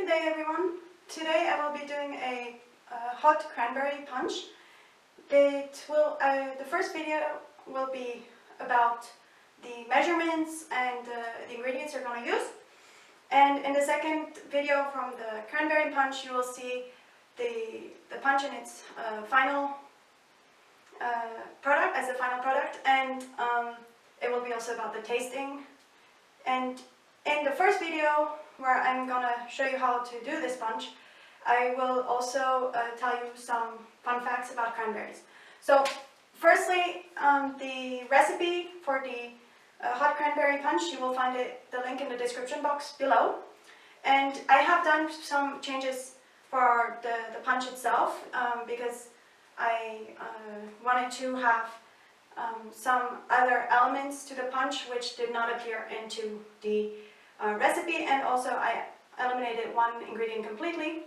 Good day, everyone. Today I will be doing a hot cranberry punch. The first video will be about the measurements and the ingredients you're going to use. And in the second video from the cranberry punch, you will see the punch in its final product, as a final product, and it will be also about the tasting. And in the first video, where I'm gonna show you how to do this punch, I will also tell you some fun facts about cranberries. So, firstly, the recipe for the hot cranberry punch, you will find the link in the description box below. And I have done some changes for the punch itself because I wanted to have some other elements to the punch which did not appear into the recipe, and also I eliminated one ingredient completely.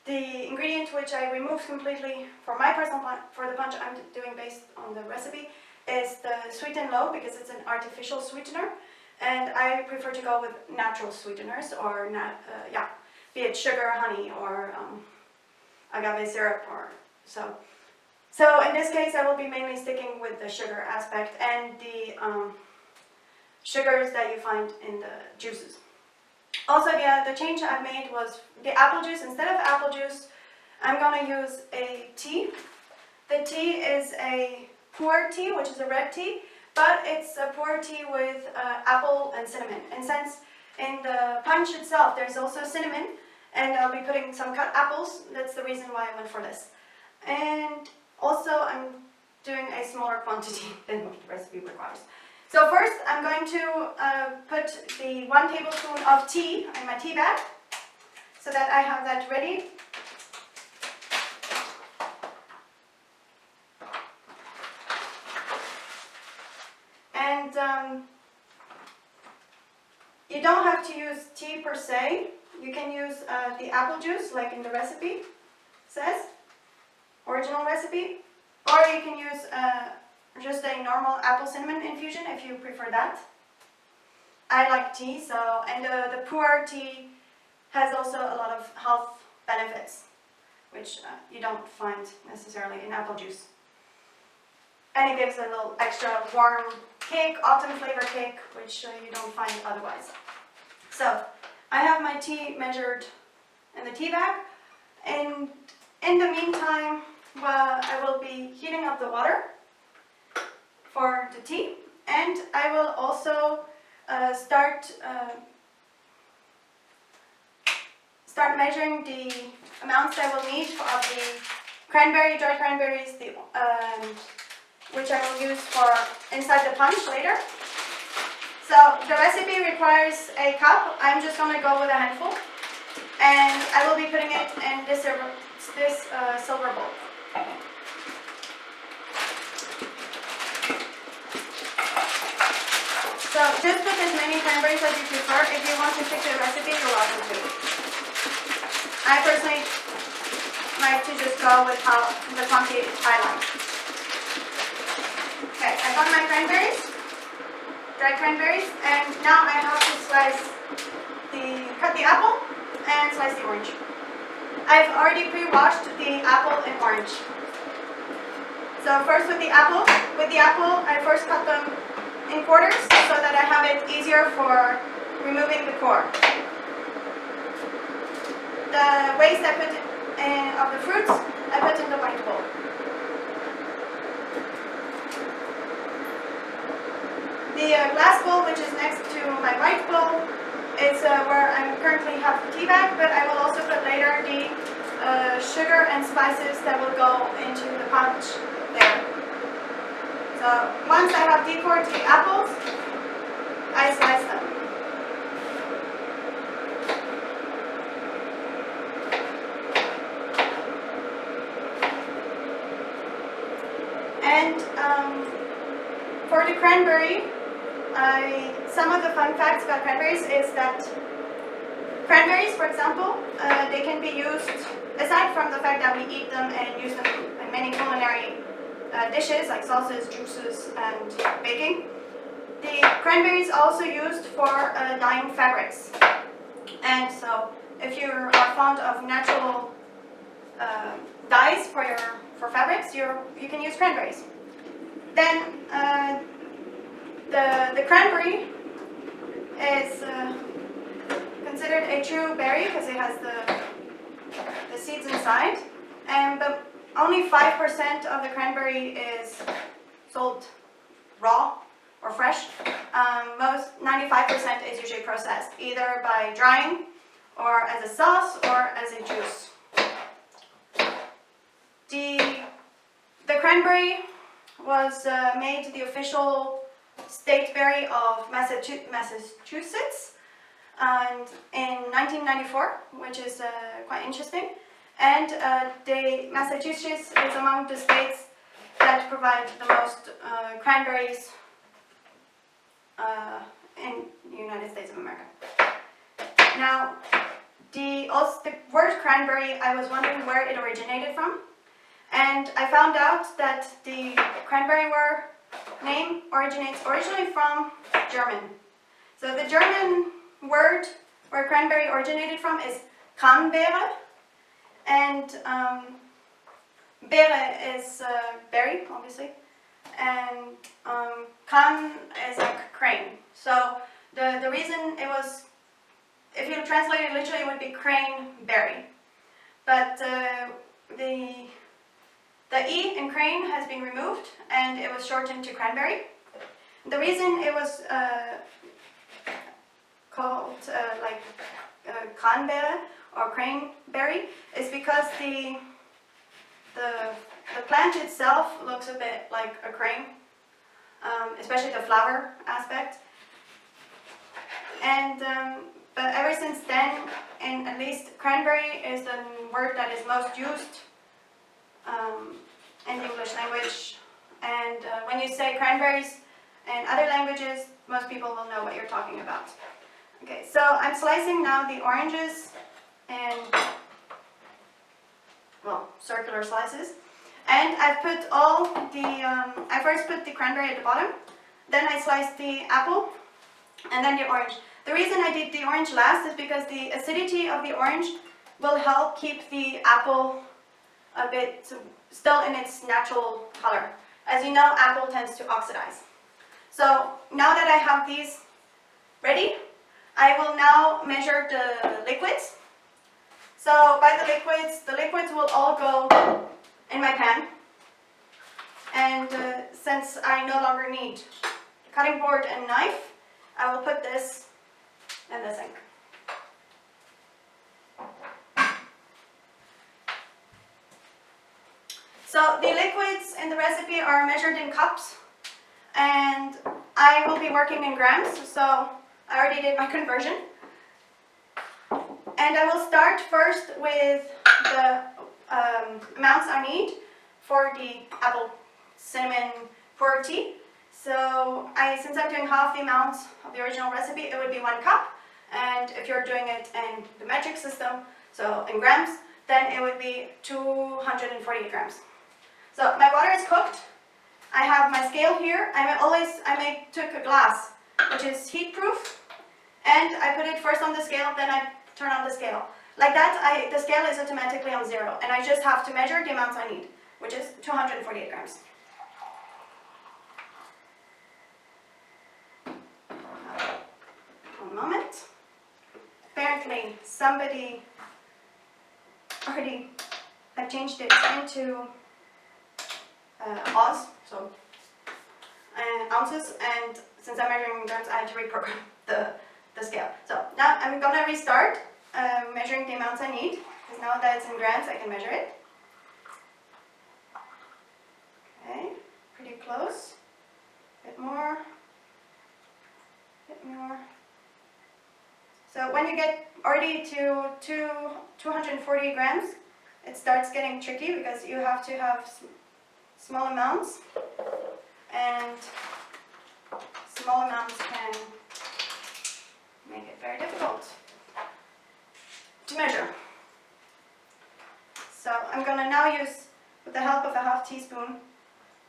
The ingredient which I removed completely for my personal for the punch I'm doing based on the recipe is the sweeten low, because it's an artificial sweetener, and I prefer to go with natural sweeteners, or be it sugar, honey, or agave syrup, or so. So in this case, I will be mainly sticking with the sugar aspect and the sugars that you find in the juices. Also, the change I've made was the apple juice. Instead of apple juice, I'm going to use a tea. The tea is a pu'er tea, which is a red tea, but it's a pu'er tea with apple and cinnamon. And since in the punch itself there's also cinnamon, and I'll be putting some cut apples, that's the reason why I went for this. And also, I'm doing a smaller quantity than what the recipe requires. So first, I'm going to put the 1 tablespoon of tea in my tea bag, so that I have that ready. And you don't have to use tea per se. You can use the apple juice, like in the recipe says, original recipe, or you can use just a normal apple cinnamon infusion if you prefer that. I like tea, and the pu'er tea has also a lot of health benefits, which you don't find necessarily in apple juice. And it gives a little extra warm cake, autumn flavor cake, which you don't find otherwise. So I have my tea measured in the tea bag, and in the meantime, I will be heating up the water for the tea, and I will also start measuring the amounts I will need of the dry cranberries, which I will use for inside the punch later. So the recipe requires a cup. I'm just going to go with a handful, and I will be putting it in this silver bowl. So just put as many cranberries as you prefer. If you want to stick to the recipe, you're welcome to. I personally like to just go with the quantity I like. Okay, I've got my cranberries, dried cranberries, and now I have to cut the apple and slice the orange. I've already pre-washed the apple and orange. So first with the apple, I first cut them in quarters so that I have it easier for removing the core. The waste I put of the fruits, I put in the white bowl. The glass bowl, which is next to my white bowl, is where I currently have the tea bag, but I will also put later the sugar and spices that will go into the punch there. So once I have decored the apples, I slice them. And for the cranberry, some of the fun facts about cranberries is that cranberries, for example, they can be used, aside from the fact that we eat them and use them in many culinary dishes like sauces, juices, and baking. The cranberry is also used for dyeing fabrics. And so if you are fond of natural dyes for fabrics, you can use cranberries. Then the cranberry is considered a true berry because it has the seeds inside, but only 5% of the cranberry is sold raw or fresh. Most 95% is usually processed, either by drying or as a sauce or as a juice. The cranberry was made the official state berry of Massachusetts and in 1994, which is quite interesting. And Massachusetts is among the states that provide the most cranberries in the United States of America. Now, the word cranberry, I was wondering where it originated from, and I found out that the cranberry name originates originally from German. So the German word where cranberry originated from is Cranberry, and Beere is berry, obviously, and Kran is like crane. So the reason it was, if you translate it literally, it would be crane berry. But the E in crane has been removed and it was shortened to cranberry. The reason it was called cranberry or craneberry is because the plant itself looks a bit like a crane, especially the flower aspect. And but ever since then, and at least cranberry is the word that is most used in the English language. And when you say cranberries in other languages, most people will know what you're talking about. Okay, so I'm slicing now the oranges in, well, circular slices. And I've put all the, I first put the cranberry at the bottom, then I sliced the apple, and then the orange. The reason I did the orange last is because the acidity of the orange will help keep the apple a bit still in its natural color. As you know, apple tends to oxidize. So now that I have these ready, I will now measure the liquids. So by the liquids will all go in my pan. And since I no longer need cutting board and knife, I will put this in the sink. So the liquids in the recipe are measured in cups, and I will be working in grams, so I already did my conversion. And I will start first with the amounts I need for the apple cinnamon pour tea. So since I'm doing half the amount of the original recipe, it would be 1 cup. And if you're doing it in the metric system, so in grams, then it would be 248 grams. So my water is cooked. I have my scale here. I took a glass, which is heat proof, and I put it first on the scale, then I turn on the scale. Like that, the scale is automatically on 0, and I just have to measure the amounts I need, which is 248 grams. One moment. Apparently, somebody already had changed it into Oz, so ounces, and since I'm measuring in grams, I had to reprogram the scale. So now I'm going to restart measuring the amounts I need, because now that it's in grams, I can measure it. Okay, pretty close. Bit more. Bit more. So when you get already to 240 grams, it starts getting tricky because you have to have small amounts, and small amounts can make it very difficult to measure. So I'm going to now use, with the help of a half teaspoon,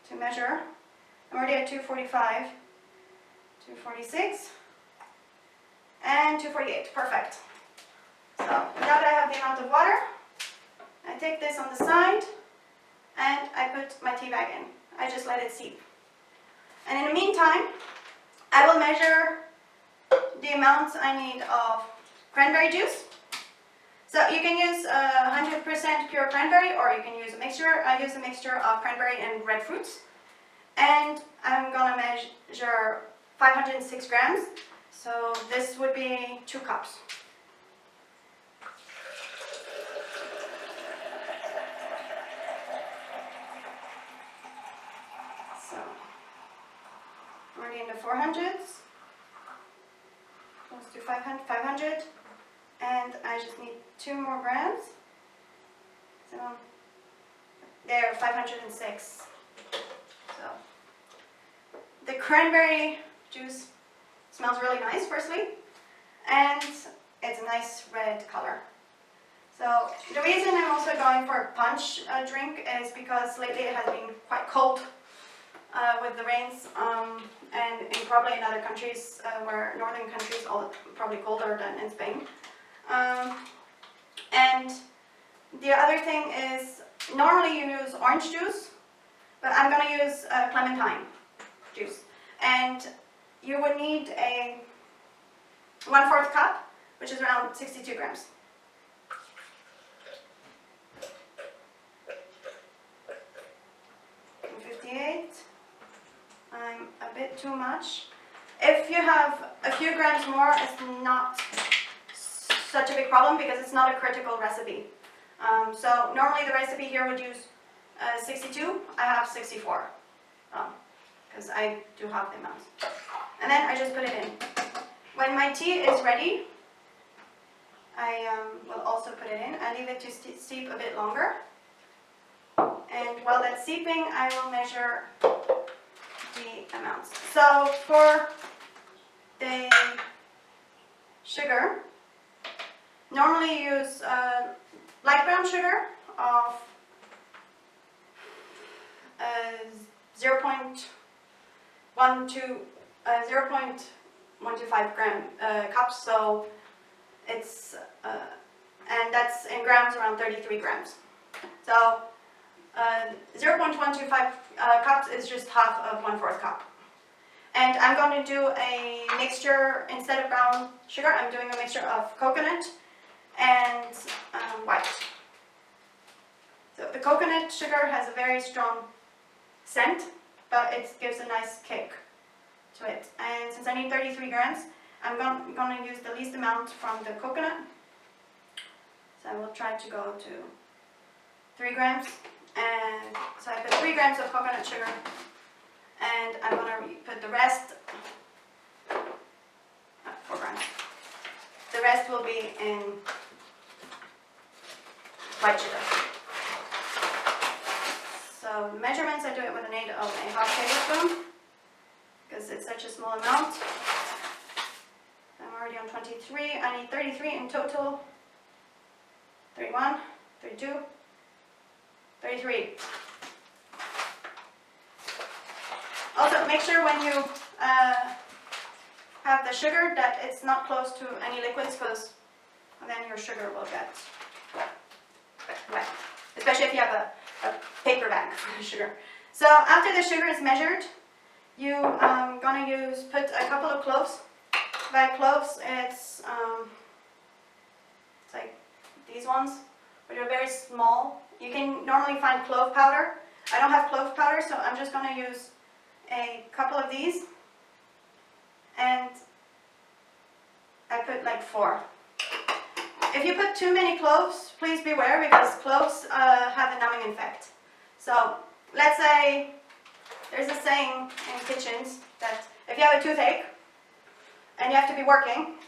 to measure. I'm already at 245, 246, and 248. Perfect. So now that I have the amount of water, I take this on the side and I put my tea bag in. I just let it seep. And in the meantime, I will measure the amounts I need of cranberry juice. So you can use 100% pure cranberry, or you can use a mixture. I use a mixture of cranberry and red fruits. And I'm gonna measure 506 grams. So this would be 2 cups. So I'm already in the 400s, close to 500, and I just need 2 more grams. So there, 506. So the cranberry juice smells really nice, firstly, and it's a nice red color. So the reason I'm also going for a punch drink is because lately it has been quite cold with the rains, and probably in other countries, where northern countries, probably colder than in Spain. And the other thing is, normally you use orange juice, but I'm going to use clementine juice. And you would need a 1/4 cup, which is around 62 grams. And 58. I'm a bit too much. If you have a few grams more, it's not such a big problem because it's not a critical recipe. So normally the recipe here would use 62. I have 64 because I do have the amount. And then I just put it in. When my tea is ready, I will also put it in. I leave it to steep a bit longer. And while that's steeping, I will measure the amounts. So for the sugar, normally you use light brown sugar of 0.125 cups. So it's and that's in grams, around 33 grams. So 0.125 cups is just half of 1/4 cup. And I'm going to do a mixture, instead of brown sugar, I'm doing a mixture of coconut and white. So the coconut sugar has a very strong scent, but it gives a nice kick to it. And since I need 33 grams, I'm going to use the least amount from the coconut. So I will try to go to 3 grams. And so I put 3 grams of coconut sugar, and I'm going to put the rest, 4 grams. The rest will be in white sugar. So the measurements, I do it with an aid of a half tablespoon, because it's such a small amount. I'm already on 23, I need 33 in total, 31, 32, 33. Also, make sure when you have the sugar that it's not close to any liquids, because then your sugar will get wet, especially if you have a paper bag for the sugar. So after the sugar is measured, you gonna put a couple of cloves. By cloves, it's like these ones, but they're very small. You can normally find clove powder. I don't have clove powder, so I'm just going to use a couple of these. And I put like 4. If you put too many cloves, please beware, because cloves have a numbing effect. So let's say there's a saying in kitchens that if you have a toothache and you have to be working,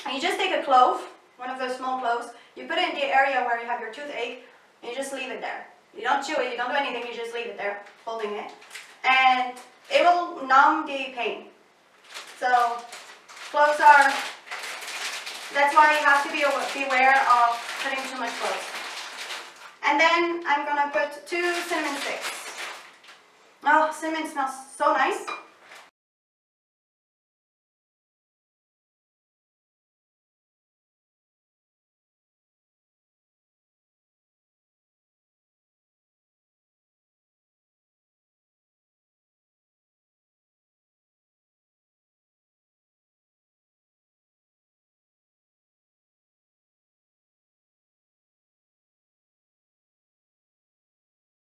and you just take a clove, one of those small cloves, you put it in the area where you have your toothache, and you just leave it there. You don't chew it, you don't do anything, you just leave it there, holding it. And it will numb the pain. So cloves are, that's why you have to be beware of putting too much cloves. And then I'm going to put 2 cinnamon sticks. Oh, cinnamon smells so nice.